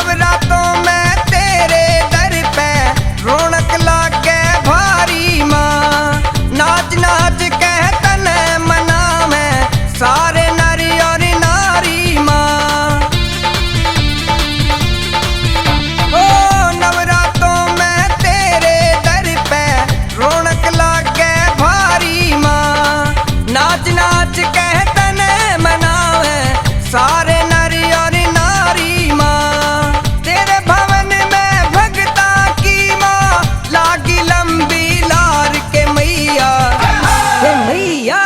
नवरातों में तेरे दर पे रौनक लागे भारी माँ। नाच नाच कह तन मनावे सारे नर और नारी माँ। ओ नवरातों में तेरे दर पे रौनक लागे भारी माँ। नाच नाच कह तन मनावे सारे नर और नारी माँ। तेरे भवन में भगता की माँ लागी लंबी लार के मैया। हे मैया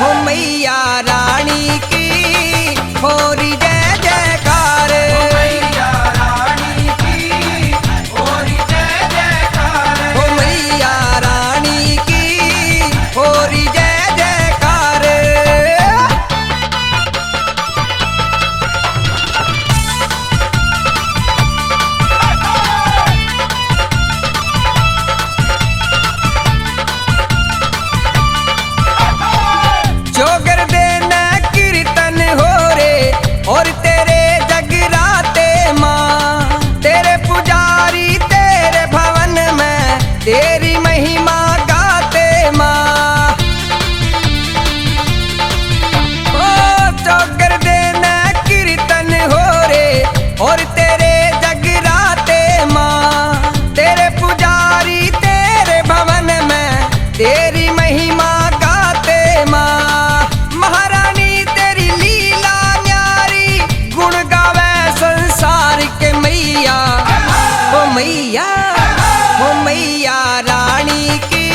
हो मैया रानी की होरी जय जयकार। मैया रानी की होरी जय जयकार। हो मैया रानी की होरी जय जयकार। जोगर देना कीर्तन हो रे और तेरे जगराते माँ। तेरे पुजारी तेरे भवन में तेरी महिमा गाते माँ। ओ जोगर देना कीर्तन हो रे और तेरे जगराते माँ। तेरे पुजारी तेरे भवन में तेरी महिमा गाते माँ। महारानी तेरी लीला न्यारी गुण गावे संसार के मैया। ओ मैया हो मैया रानी की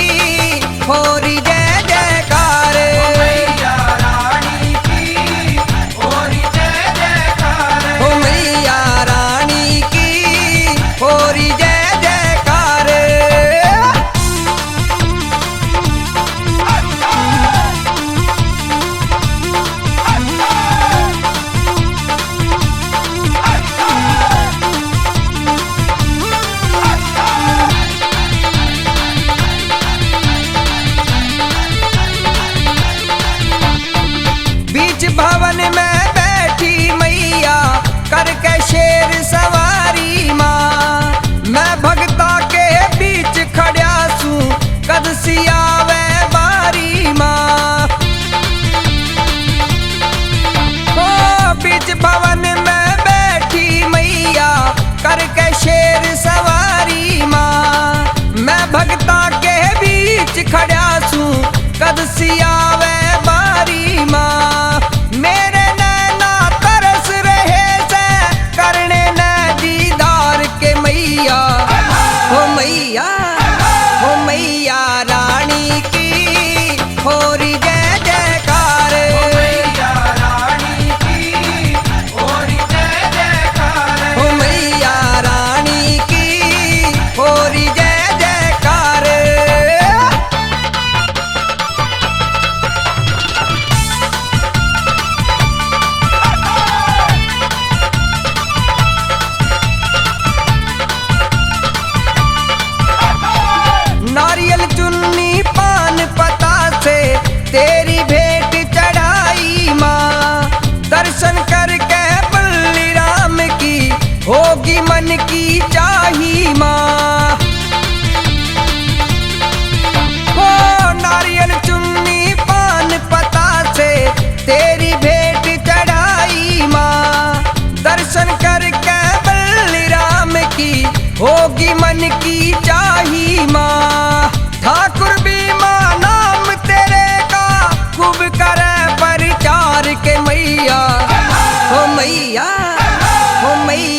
होरी जय जयकार। मैया रानी की होरी जय जयकार। हो मैया रानी की होरी जय जयकार। बीच भवन में बैठी मैया करके शेर सवारी माँ। मैं भगता के बीच खड़ा सूं कद सियावे बारी माँ। ओ बीच भवन में बैठी मैया करके शेर सवारी माँ। मैं भगता के बीच खड़ा सूं कद सियावे बारी माँ। मेरे नैना तरस रहे से करने न दीदार के मैया। हो मैया हो मैया रानी की होरी जय जयकार। मैया रानी की होरी जय जयकार। हो मैया रानी की होरी जय जयकार। नारियल चुन्नी पान पता से तेरी भेंट चढ़ाई माँ। दर्शन करके बल्ली राम की होगी मन की चाही माँ। हो नारियल चुन्नी पान पता से तेरी भेंट चढ़ाई माँ। दर्शन करके बल्ली राम की होगी मन की चाही माँ। ठाकुर भी माँ नाम तेरे का खूब करे प्रचार के मैया। हो मैया हो मैया